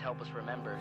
help us remember.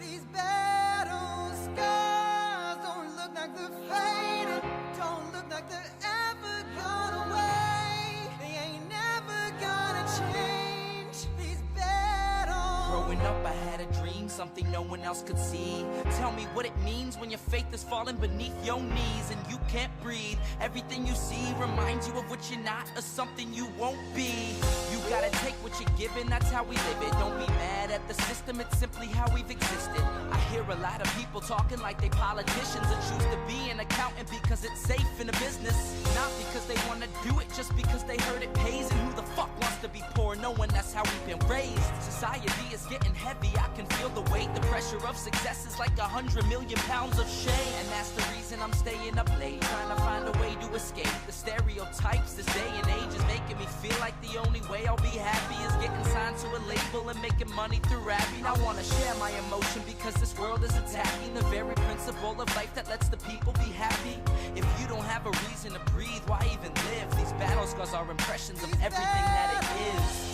These battle scars don't look like they're faded, don't look like they're ever gone away. They ain't never gonna change. These battles. Growing up I had a dream, something no one else could see. Tell me what it means when your faith is falling beneath your knees and you can't breathe. Everything you see reminds you of what you're not or something you won't be. You gotta take what you're given, that's how we live it. Don't be mad at the system, it's simply how we've existed. I hear a lot of people talking like they politicians and choose to be an accountant because it's safe in a business. Not because they wanna do it, just because they heard it pays. And who the fuck wants to be poor knowing that's how we've been raised? Society is getting heavy, I can feel the weight. The pressure of success is like 100 million pounds of shame. And that's the reason I'm staying up late, trying to find a way to escape the stereotypes this day and age is making me feel like the only way I'll be happy is getting signed to a label and making money through rapping. I wanna share my emotion because this world is attacking the very principle of life that lets the people be happy. If you don't have a reason to breathe, why even live? These battle scars are impressions of everything that it is.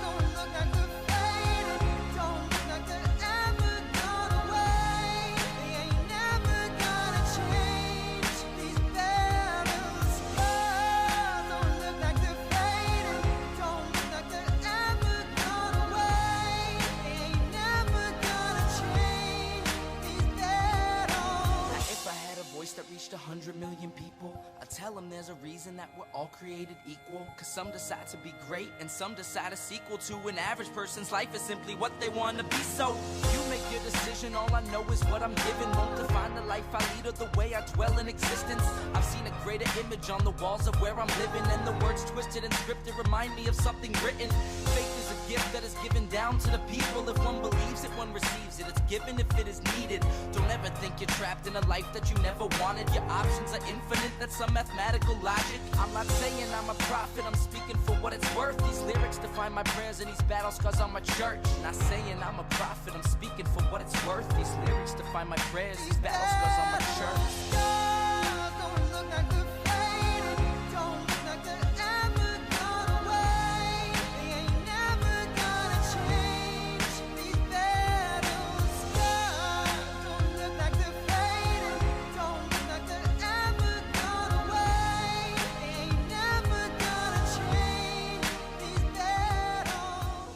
Don't look like they're faded, don't look like they're ever gone away. They ain't never gonna change. These battle scars don't look like they're faded, don't look like they're ever gone away. They ain't never gonna change. These battles. Now, if I had a voice that reached 100 million people, I'd tell them there's a reason that we're all created equal. Cause some decide to be great and some decide a sequel to an average person's life is simply what they want to be. So you make your decision, all I know is what I'm given. Won't define the life I lead or the way I dwell in existence. I've seen a greater image on the walls of where I'm living, and the words twisted and scripted remind me of something written. Faith is a gift that is given down to the people. If one believes it, one receives it. It's given if it is needed. Don't ever think you're trapped in a life that you never wanted. Your options are infinite, that's some mathematical logic. I'm not saying I'm a prophet, I'm speaking for what it's worth. These lyrics define my prayers and these battle scars on my church. Not saying I'm a prophet, I'm speaking for what it's worth. These lyrics define my prayers, these battle scars on my church. Scars don't look like they're faded, don't look like they're ever gone away. They ain't never gonna change. These battle scars don't look like they're faded, don't look like they're ever gone away. They ain't never gonna change. These battles.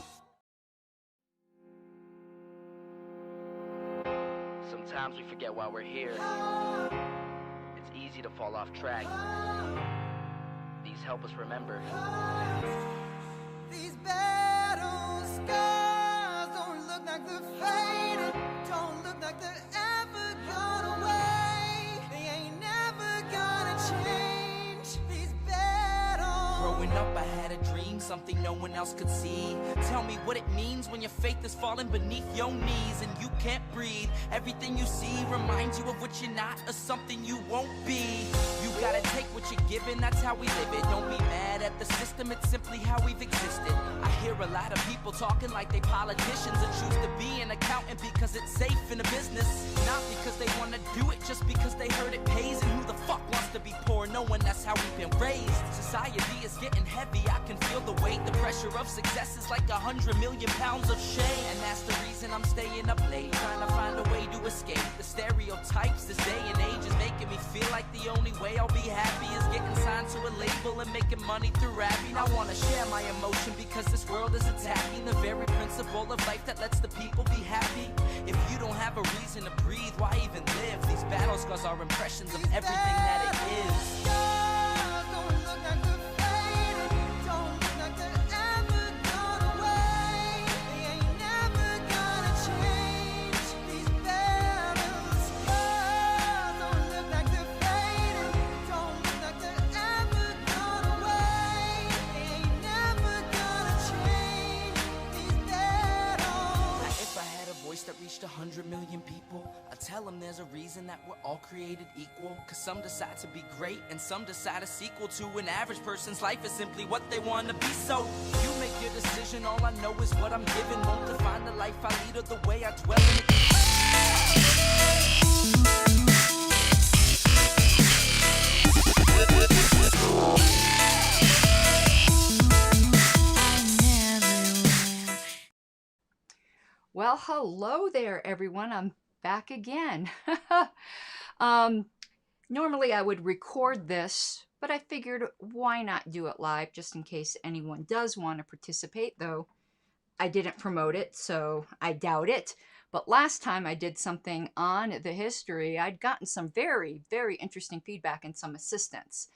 Sometimes we forget why we're here. It's easy to fall off track. These help us remember. These battle scars don't look like they're faded, don't look like they're ever gone away. They ain't never gonna change. These battles. Growing up I had a dream, something no one else could see. Tell me what it means when your faith is falling beneath your knees and you can't breathe. Everything you see reminds you of what you're not or something you won't be. You gotta take what you're given, that's how we live it. Don't be mad at the system, it's simply how we've existed. I hear a lot of people talking like they politicians and choose to be an accountant because it's safe in a business. Not because they wanna do it, just because they heard it pays. And who the fuck wants to be poor knowing that's how we've been raised? Society is getting heavy, I can feel the weight. The pressure of success is like 100 million pounds of shame. And that's the reason I'm staying up late, trying to find a way to escape the stereotypes this day and age is making me feel like the only way I'll be happy is getting signed to a label and making money through rapping. I wanna share my emotion because this world is attacking the very principle of life that lets the people be happy. If you don't have a reason to breathe, why even live? These battle scars are impressions of everything that it is. Scars don't look like they're faded, don't look like they're ever gone away. They ain't never gonna change. These battle scars don't look like they're faded, don't look like they're ever gone away. They ain't never gonna change. These battles. Now, if I had a voice that reached 100 million people, I'd tell them there's a reason that we're all created equal. Cause some decide to be great and some decide a sequel to an average person's life is simply what they want to be. So you make your decision, all I know is what I'm given. Won't define the life I lead or the way I dwell in it. Well, hello there, everyone. I'm back again. Normally I would record this, but I figured why not do it live just in case anyone does want to participate, though I didn't promote it, so I doubt it. But last time I did something on the history, I'd gotten some very, very interesting feedback and some assistance.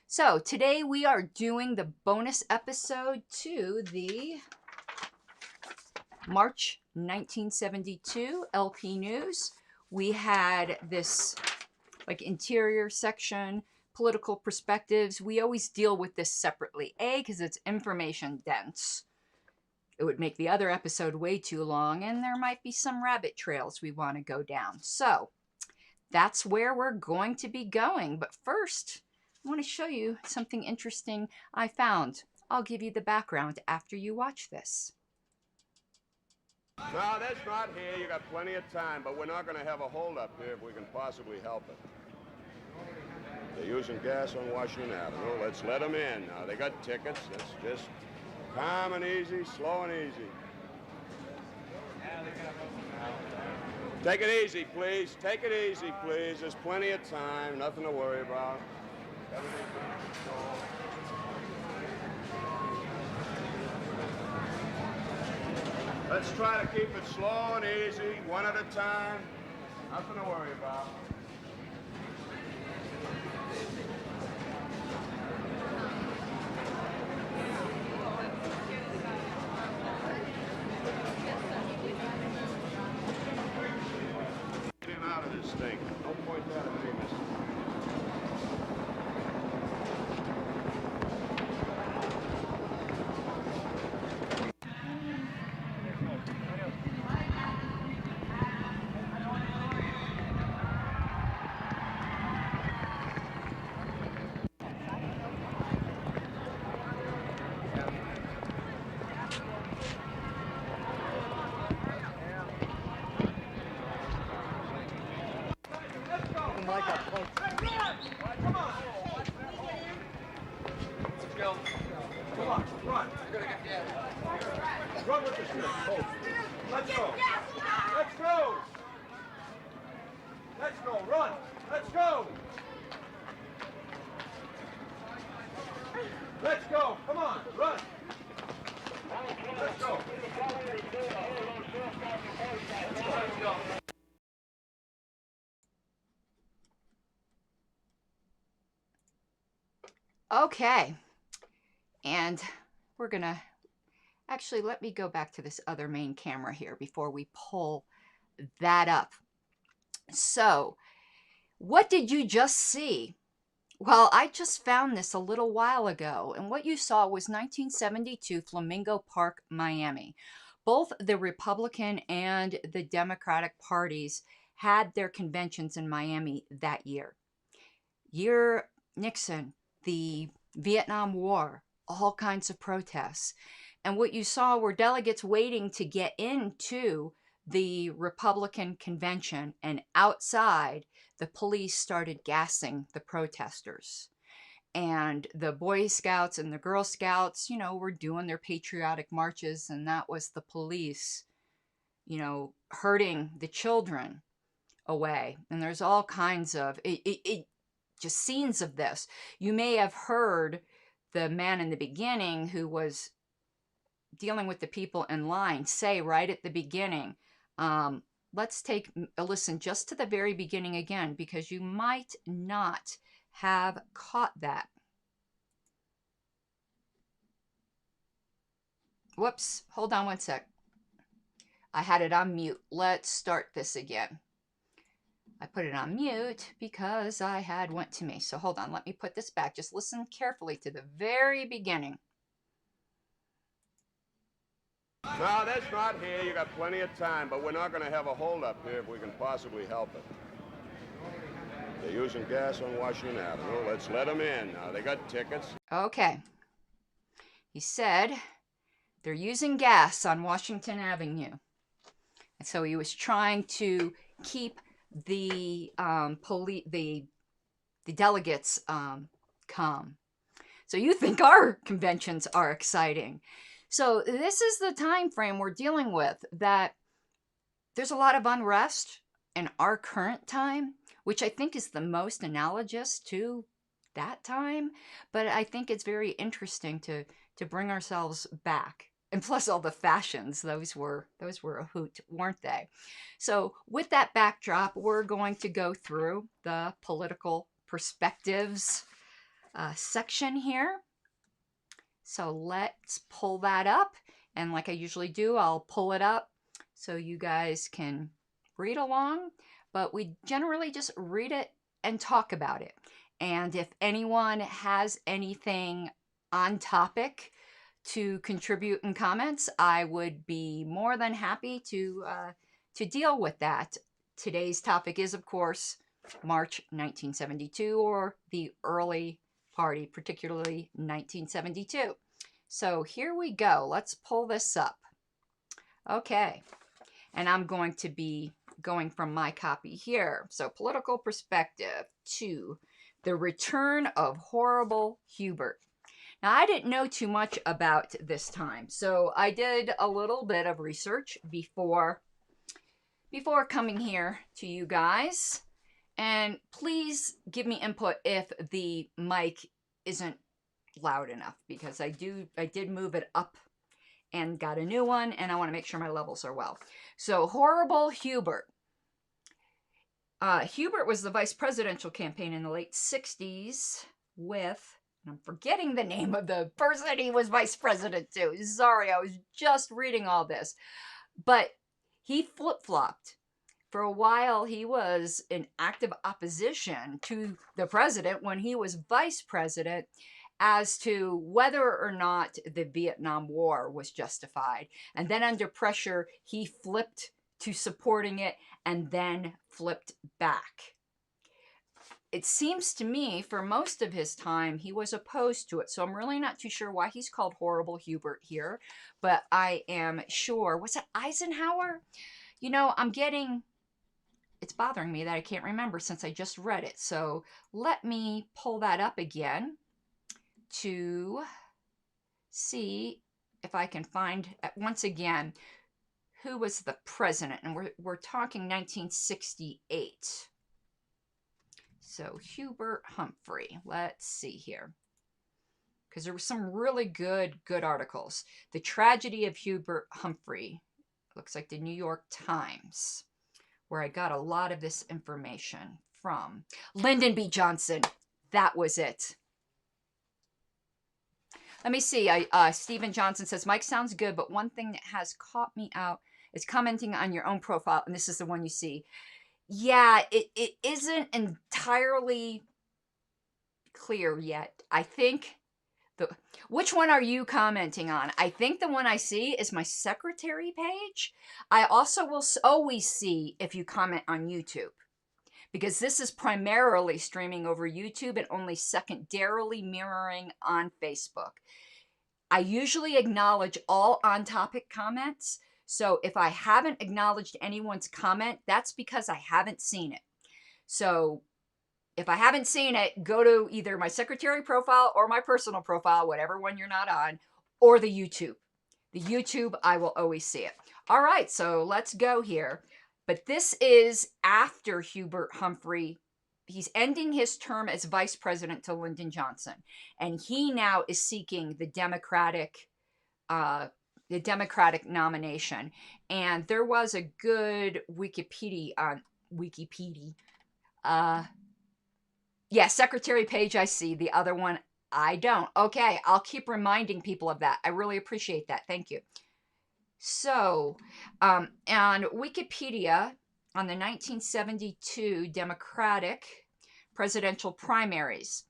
So today we are doing the bonus episode to the March 1972 LP News. We had this like interior section, political perspectives. We always deal with this separately. A, because it's information dense. It would make the other episode way too long, and there might be some rabbit trails we want to go down. So that's where we're going to be going. But first, I want to show you something interesting I found. I'll give you the background after you watch this. No, that's not here. You got plenty of time, but we're not going to have a holdup here if we can possibly help it. They're using gas on Washington Avenue. Let's let them in. Now, they got tickets. Let's just calm and easy, slow and easy. Take it easy, please. Take it easy, please. There's plenty of time. Nothing to worry about. Let's try to keep it slow and easy, one at a time. Nothing to worry about. Get him out of this thing. Don't point that at me, mister. Run with this thing. Oh. Let's go. Let's go. Let's go. Run. Let's go. Let's go. Come on. Run. Let's go. Let's go. Okay, and we're gonna actually let me go back to this other main camera here before we pull that up. So, what did you just see? Well, I just found this a little while ago, and what you saw was 1972 Flamingo Park, Miami. Both the Republican and the Democratic parties had their conventions in Miami that year. Nixon, the Vietnam War, all kinds of protests. And what you saw were delegates waiting to get into the Republican convention, and outside, the police started gassing the protesters. And the Boy Scouts and the Girl Scouts, you know, were doing their patriotic marches, and that was the police, you know, herding the children away. And there's all kinds of just scenes of this. You may have heard the man in the beginning who was dealing with the people in line say right at the beginning, let's take a listen just to the very beginning again, because you might not have caught that. Whoops, hold on one sec. I had it on mute. Let's start this again. I put it on mute because I had went to me. So hold on, let me put this back. Just listen carefully to the very beginning. No, that's not here. You got plenty of time, but we're not going to have a holdup here if we can possibly help it. They're using gas on Washington Avenue. Let's let them in. Now, they got tickets. Okay. He said they're using gas on Washington Avenue. And so he was trying to keep the delegates calm. So you think our conventions are exciting. So this is the time frame we're dealing with, that there's a lot of unrest in our current time, which I think is the most analogous to that time. But I think it's very interesting to bring ourselves back. And plus all the fashions, those were a hoot, weren't they? So with that backdrop, we're going to go through the political perspectives section here. So let's pull that up. And like I usually do, I'll pull it up so you guys can read along. But we generally just read it and talk about it. And if anyone has anything on topic to contribute in comments, I would be more than happy to deal with that. Today's topic is, of course, March 1972, or the early party, particularly 1972. So here we go. Let's pull this up. Okay. And I'm going to be going from my copy here. So political perspective 2, the return of horrible Hubert. Now, I didn't know too much about this time, so I did a little bit of research before coming here to you guys. And please give me input if the mic isn't loud enough, because I did move it up and got a new one, and I want to make sure my levels are well. So, horrible Hubert. Hubert was the vice presidential campaign in the late 60s with, and I'm forgetting the name of the person he was vice president to. Sorry, I was just reading all this. But he flip-flopped. For a while, he was in active opposition to the president when he was vice president as to whether or not the Vietnam War was justified. And then under pressure, he flipped to supporting it and then flipped back. It seems to me for most of his time he was opposed to it. So I'm really not too sure why he's called Horrible Hubert here. But I am sure, was it Eisenhower? You know, it's bothering me that I can't remember since I just read it. So let me pull that up again to see if I can find, once again, who was the president. And we're talking 1968. So Hubert Humphrey, let's see here. Because there were some really good articles. The Tragedy of Hubert Humphrey, looks like the New York Times, where I got a lot of this information from. Lyndon B. Johnson, that was it. Let me see. Stephen Johnson says, Mike sounds good, but one thing that has caught me out is commenting on your own profile, and this is the one you see. Yeah, it isn't entirely clear yet. I think which one are you commenting on? I think the one I see is my secretary page. I also will always see if you comment on YouTube, because this is primarily streaming over YouTube and only secondarily mirroring on Facebook. I usually acknowledge all on-topic comments. So if I haven't acknowledged anyone's comment, that's because I haven't seen it. So if I haven't seen it, go to either my secretary profile or my personal profile, whatever one you're not on, or the YouTube. The YouTube, I will always see it. All right, so let's go here. But this is after Hubert Humphrey. He's ending his term as vice president to Lyndon Johnson. And he now is seeking the Democratic nomination. And there was a good Wikipedia. Yeah, secretary page I see. The other one, I don't. Okay, I'll keep reminding people of that. I really appreciate that. Thank you. So, on Wikipedia, on the 1972 Democratic presidential primaries,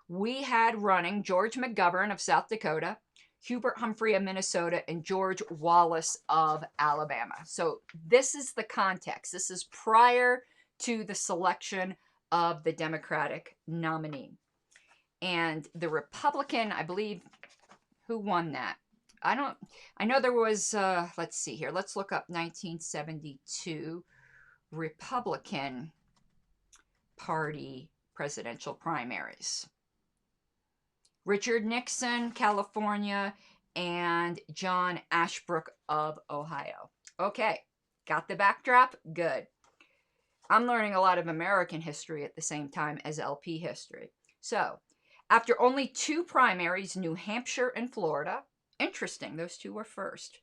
we had running George McGovern of South Dakota, Hubert Humphrey of Minnesota, and George Wallace of Alabama. So this is the context. This is prior to the selection of the Democratic nominee. And the Republican, I believe, who won that? I know there was, let's see here. Let's look up 1972 Republican Party presidential primaries. Richard Nixon, California, and John Ashbrook of Ohio. Okay, Got the backdrop? Good. I'm learning a lot of American history at the same time as LP history. So, after only 2 primaries, New Hampshire and Florida, interesting, those 2 were first.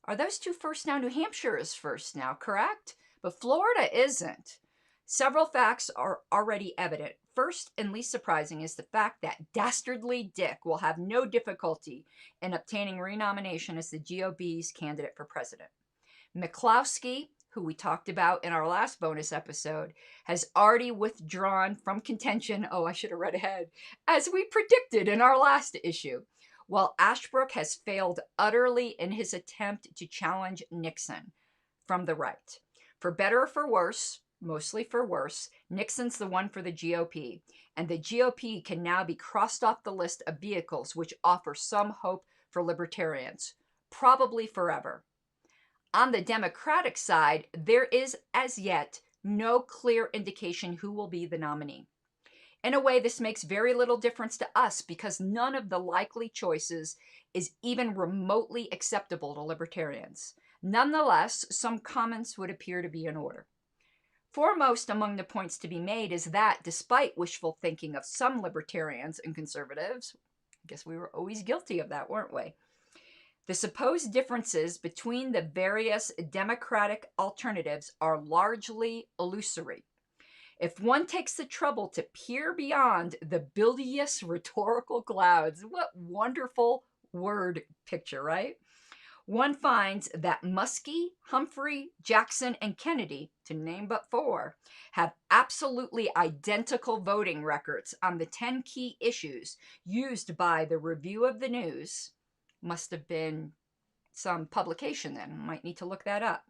Are those 2 first now? New Hampshire is first now, correct? But Florida isn't. Several facts are already evident. First and least surprising is the fact that Dastardly Dick will have no difficulty in obtaining renomination as the GOP's candidate for president. McCloskey, who we talked about in our last bonus episode, has already withdrawn from contention. Oh, I should have read ahead. As we predicted in our last issue. While Ashbrook has failed utterly in his attempt to challenge Nixon from the right. For better or for worse, mostly for worse, Nixon's the one for the GOP, and the GOP can now be crossed off the list of vehicles which offer some hope for libertarians, probably forever. On the Democratic side, there is as yet no clear indication who will be the nominee. In a way, this makes very little difference to us because none of the likely choices is even remotely acceptable to libertarians. Nonetheless, some comments would appear to be in order. Foremost among the points to be made is that, despite wishful thinking of some libertarians and conservatives, I guess we were always guilty of that, weren't we? The supposed differences between the various Democratic alternatives are largely illusory. If one takes the trouble to peer beyond the bilious rhetorical clouds, what wonderful word picture, right? One finds that Muskie, Humphrey, Jackson, and Kennedy, to name but 4, have absolutely identical voting records on the 10 key issues used by the Review of the News. Must have been some publication then. Might need to look that up.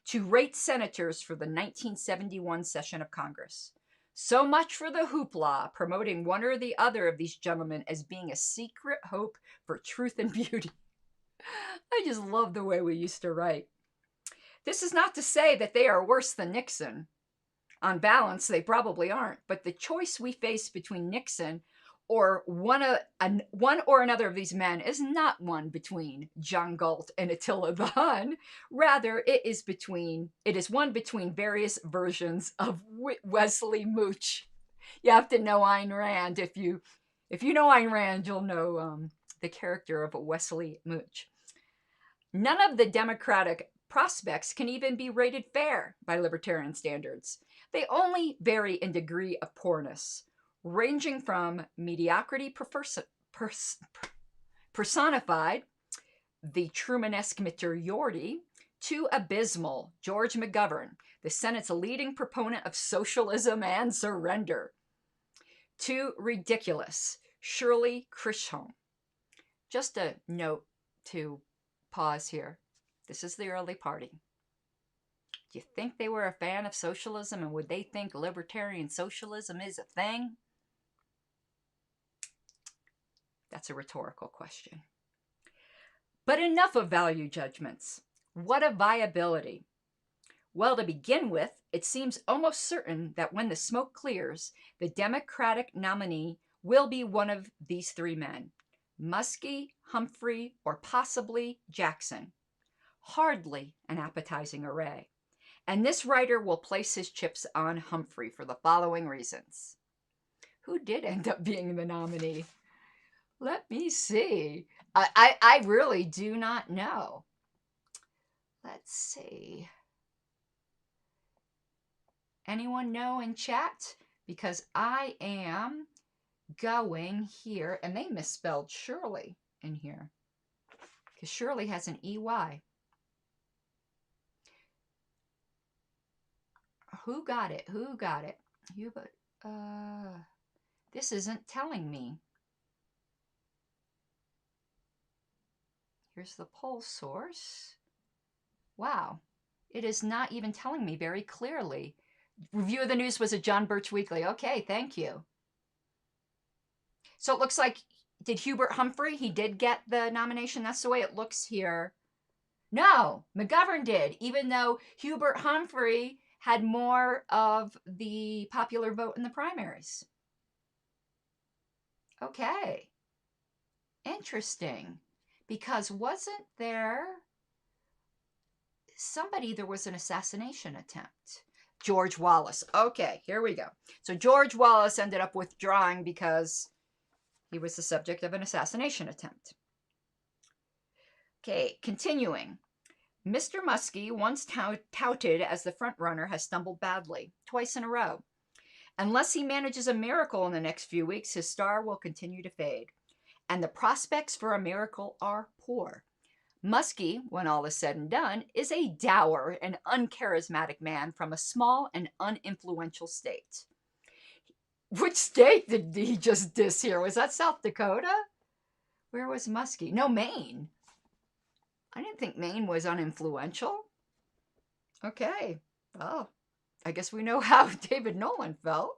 To rate senators for the 1971 session of Congress. So much for the hoopla, promoting one or the other of these gentlemen as being a secret hope for truth and beauty. I just love the way we used to write. This is not to say that they are worse than Nixon. On balance, they probably aren't. But the choice we face between Nixon or one or another of these men is not one between John Galt and Attila the Hun. Rather, it is one between various versions of Wesley Mooch. You have to know Ayn Rand. If you know Ayn Rand, you'll know the character of Wesley Mooch. None of the Democratic prospects can even be rated fair by libertarian standards. They only vary in degree of poorness, ranging from mediocrity personified, the Trumanesque Majority, to abysmal, George McGovern, the Senate's leading proponent of socialism and surrender, to ridiculous, Shirley Chisholm. Just a note to pause here. This is the early party. Do you think they were a fan of socialism, and would they think libertarian socialism is a thing? That's a rhetorical question. But enough of value judgments. What of viability? Well, to begin with, it seems almost certain that when the smoke clears, the Democratic nominee will be one of these 3 men, Muskie, Humphrey, or possibly Jackson. Hardly an appetizing array. And this writer will place his chips on Humphrey for the following reasons. Who did end up being the nominee? Let me see. I really do not know. Let's see. Anyone know in chat? Because I am going here, and they misspelled Shirley in here. Because Shirley has an EY. Who got it? Who got it? This isn't telling me. Here's the poll source. Wow. It is not even telling me very clearly. Review of the News was a John Birch Weekly. Okay, thank you. So it looks like, did Hubert Humphrey? He did get the nomination. That's the way it looks here. No, McGovern did, even though Hubert Humphrey had more of the popular vote in the primaries. Okay. Interesting. Because wasn't there there was an assassination attempt. George Wallace. Okay, here we go. So George Wallace ended up withdrawing because he was the subject of an assassination attempt. Okay, continuing. Mr. Muskie, once touted as the front runner, has stumbled badly, twice in a row. Unless he manages a miracle in the next few weeks, his star will continue to fade. And the prospects for a miracle are poor. Muskie, when all is said and done, is a dour and uncharismatic man from a small and uninfluential state. Which state did he just diss here? Was that South Dakota? Where was Muskie? No, Maine. I didn't think Maine was uninfluential. Okay. Well, I guess we know how David Nolan felt.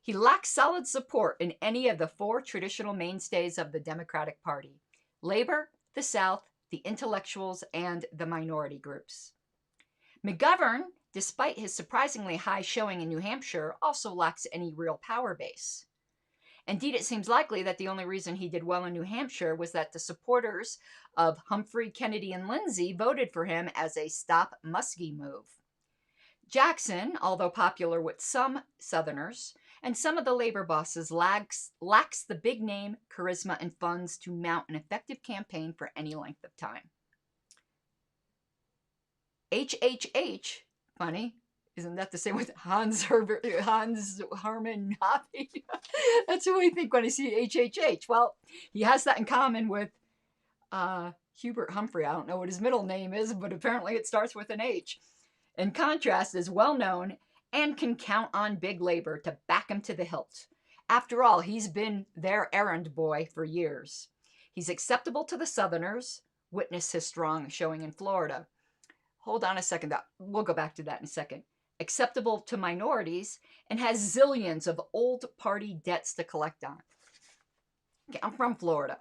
He lacks solid support in any of the four traditional mainstays of the Democratic Party: labor, the South, the intellectuals, and the minority groups. McGovern, despite his surprisingly high showing in New Hampshire, also lacks any real power base. Indeed, it seems likely that the only reason he did well in New Hampshire was that the supporters of Humphrey, Kennedy, and Lindsay voted for him as a stop Muskie move. Jackson, although popular with some Southerners and some of the labor bosses, lacks the big name, charisma, and funds to mount an effective campaign for any length of time. HHH, funny, isn't that the same with Hans Hermann Hoppe? That's what I think when I see HHH. Well, he has that in common with Hubert Humphrey. I don't know what his middle name is, but apparently it starts with an H. In contrast, is well known and can count on big labor to back him to the hilt. After all, he's been their errand boy for years. He's acceptable to the Southerners, witness his strong showing in Florida. Hold on a second, we'll go back to that in a second. Acceptable to minorities, and has zillions of old party debts to collect on. Okay, I'm from Florida.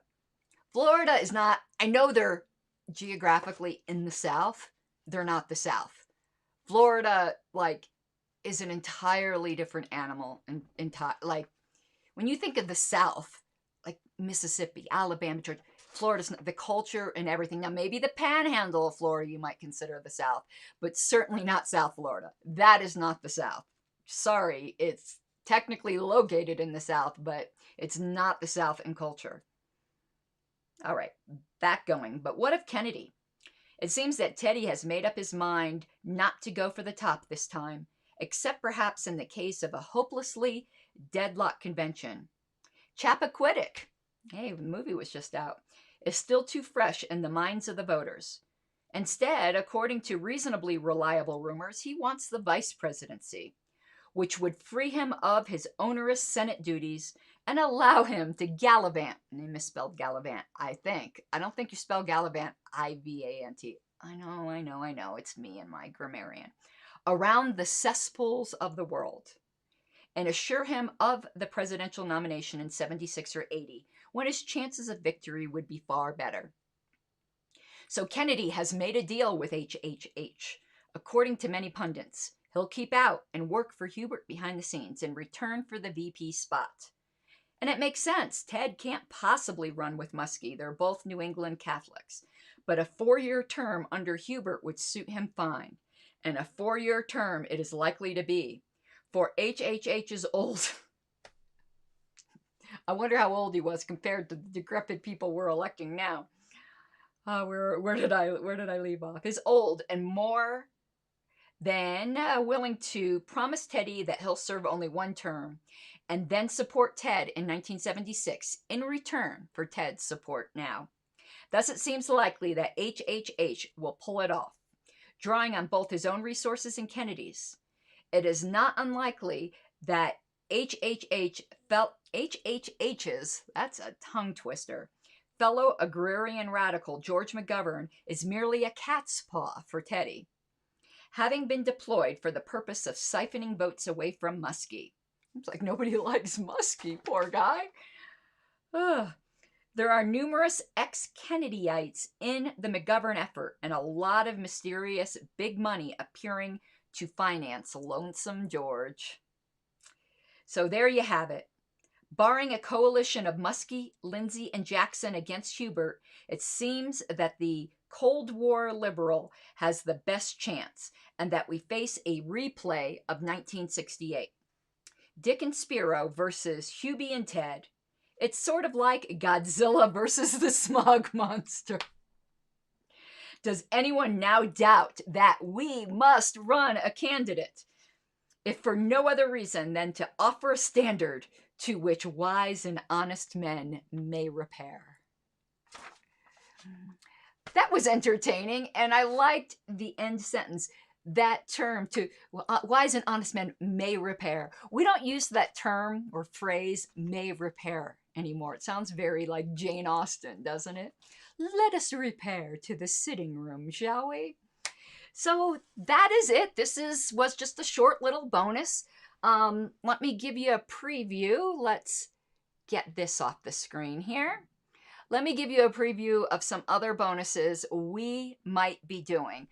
Florida is not, I know they're geographically in the South. They're not the South. Florida, is an entirely different animal. Like, when you think of the South, like Mississippi, Alabama, Georgia, Florida's not, the culture and everything. Now, maybe the panhandle of Florida you might consider the South, but certainly not South Florida. That is not the South. Sorry, it's technically located in the South, but it's not the South in culture. All right, back going. But what of Kennedy? It seems that Teddy has made up his mind not to go for the top this time, except perhaps in the case of a hopelessly deadlocked convention. Chappaquiddick, hey, the movie was just out, is still too fresh in the minds of the voters. Instead, according to reasonably reliable rumors, he wants the vice presidency, which would free him of his onerous Senate duties and allow him to gallivant. And they misspelled gallivant, I think. I don't think you spell gallivant I-V-A-N-T. I know. It's me and my grammarian. Around the cesspools of the world, and assure him of the presidential nomination in 76 or 80, when his chances of victory would be far better. So Kennedy has made a deal with HHH. According to many pundits, he'll keep out and work for Hubert behind the scenes in return for the VP spot. And it makes sense. Ted can't possibly run with Muskie. They're both New England Catholics. But a 4-year term under Hubert would suit him fine. And a 4-year term it is likely to be. For HHH is old. I wonder how old he was compared to the decrepit people we're electing now. Where did I leave off? Is old and more than willing to promise Teddy that he'll serve only 1 term and then support Ted in 1976 in return for Ted's support now. Thus, it seems likely that HHH will pull it off, drawing on both his own resources and Kennedy's. It is not unlikely that HHH's, that's a tongue twister, fellow agrarian radical George McGovern is merely a cat's paw for Teddy, having been deployed for the purpose of siphoning votes away from Muskie. It's like nobody likes Muskie, poor guy. Ugh. There are numerous ex-Kennedyites in the McGovern effort and a lot of mysterious big money appearing to finance Lonesome George. So there you have it. Barring a coalition of Muskie, Lindsay, and Jackson against Hubert, it seems that the Cold War liberal has the best chance and that we face a replay of 1968. Dick and Spiro versus Hubie and Ted. It's sort of like Godzilla versus the Smog Monster. Does anyone now doubt that we must run a candidate, if for no other reason than to offer a standard to which wise and honest men may repair? That was entertaining, and I liked the end sentence. That term, to wise and honest men may repair. We don't use that term or phrase, may repair, anymore. It sounds very like Jane Austen, doesn't it? Let us repair to the sitting room, shall we? So that is it. This was just a short little bonus. Let me give you a preview. Let's get this off the screen here. Let me give you a preview of some other bonuses we might be doing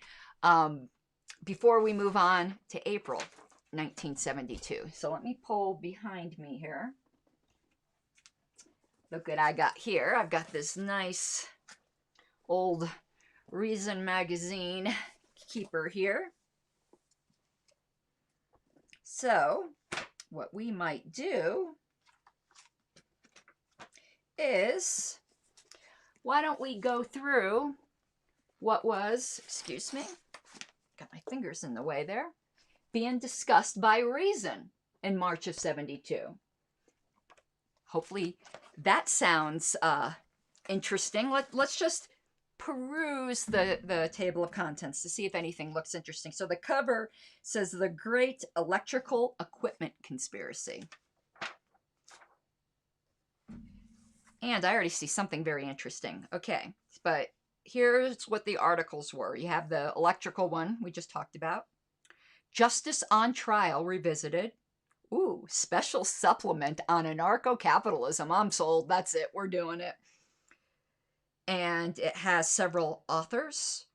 before we move on to April 1972. So let me pull behind me here. Look what I got here. I've got this nice old Reason magazine keeper here. So what we might do is, why don't we go through what was, excuse me, got my fingers in the way there, being discussed by Reason in March of 72. Hopefully that sounds interesting. Let's just peruse the table of contents to see if anything looks interesting. So the cover says The Great Electrical Equipment Conspiracy. And I already see something very interesting. Okay, but here's what the articles were. You have the electrical one we just talked about. Justice on Trial Revisited. Ooh, special supplement on anarcho-capitalism. I'm sold. That's it. We're doing it. And it has several authors,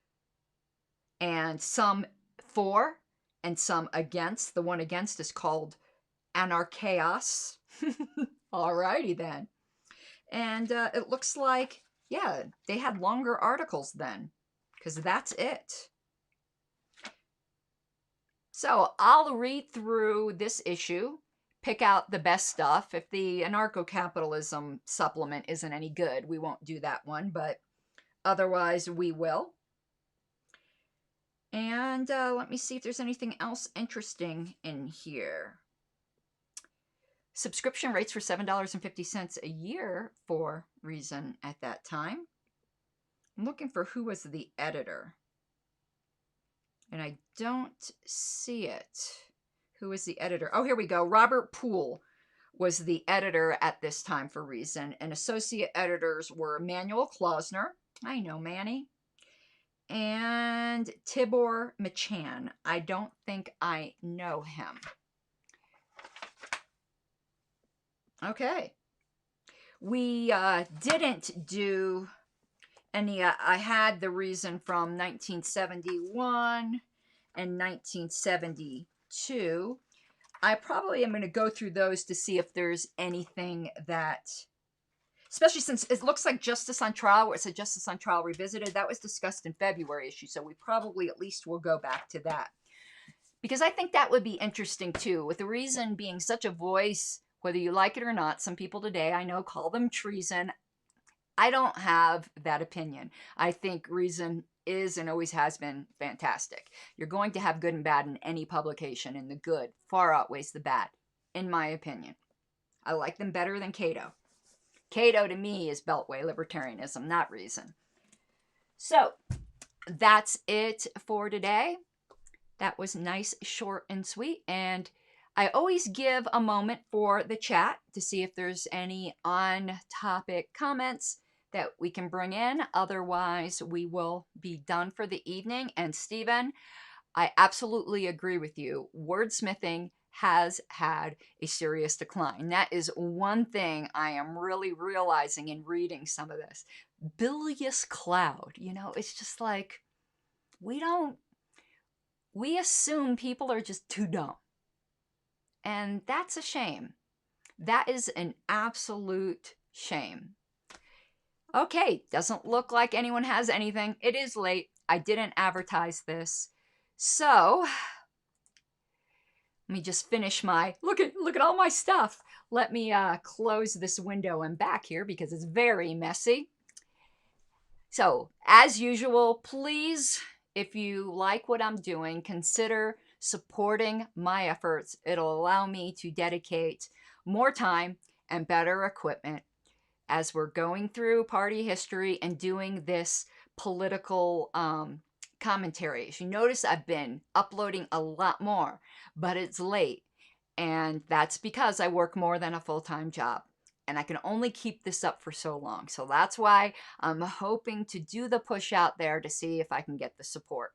and some for and some against. The one against is called Anarchaos. Alrighty then. And it looks like, yeah, they had longer articles then, because that's it. So I'll read through this issue, pick out the best stuff. If the anarcho-capitalism supplement isn't any good, we won't do that one, but otherwise we will. And let me see if there's anything else interesting in here. Subscription rates for $7.50 a year for Reason at that time. I'm looking for who was the editor, and I don't see it. Who was the editor? Oh, here we go. Robert Poole was the editor at this time for Reason, and associate editors were Manuel Klausner. I know Manny. And Tibor Machan. I don't think I know him. Okay. We didn't do any, I had the Reason from 1971 and 1972. I probably am going to go through those to see if there's anything that, especially since it looks like Justice on Trial, where it said Justice on Trial Revisited, that was discussed in February issue, so we probably at least will go back to that. Because I think that would be interesting too, with the Reason being such a voice, whether you like it or not. Some people today, I know, call them treason. I don't have that opinion. I think Reason is and always has been fantastic. You're going to have good and bad in any publication, and the good far outweighs the bad, in my opinion. I like them better than Cato. Cato, to me, is Beltway libertarianism, not Reason. So, that's it for today. That was nice, short, and sweet, and I always give a moment for the chat to see if there's any on-topic comments that we can bring in. Otherwise, we will be done for the evening. And Stephen, I absolutely agree with you. Wordsmithing has had a serious decline. That is one thing I am really realizing in reading some of this. Bilious cloud, you know, it's just like, we assume people are just too dumb. And that's a shame. That is an absolute shame. Okay, doesn't look like anyone has anything. It is late. I didn't advertise this. So, let me just finish my, look at all my stuff. Let me close this window and back here because it's very messy. So, as usual, please, if you like what I'm doing, consider supporting my efforts. It'll allow me to dedicate more time and better equipment as we're going through party history and doing this political commentary. As you notice, I've been uploading a lot more, but it's late. And that's because I work more than a full-time job. And I can only keep this up for so long. So that's why I'm hoping to do the push out there to see if I can get the support.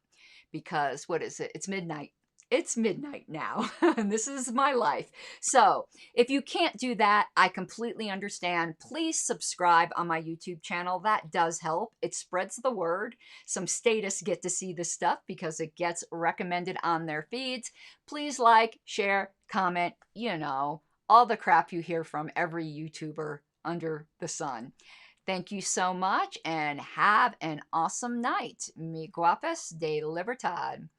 Because, what is it? It's midnight. It's midnight now, and this is my life. So if you can't do that, I completely understand. Please subscribe on my YouTube channel. That does help. It spreads the word. Some statists get to see this stuff because it gets recommended on their feeds. Please like, share, comment, you know, all the crap you hear from every YouTuber under the sun. Thank you so much, and have an awesome night. Mi guapas de libertad.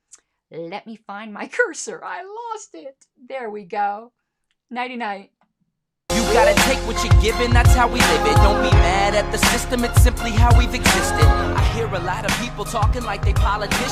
Let me find my cursor. I lost it. There we go. Nighty-night. You gotta take what you're given, that's how we live it. Don't be mad at the system, it's simply how we've existed. I hear a lot of people talking like they politicians.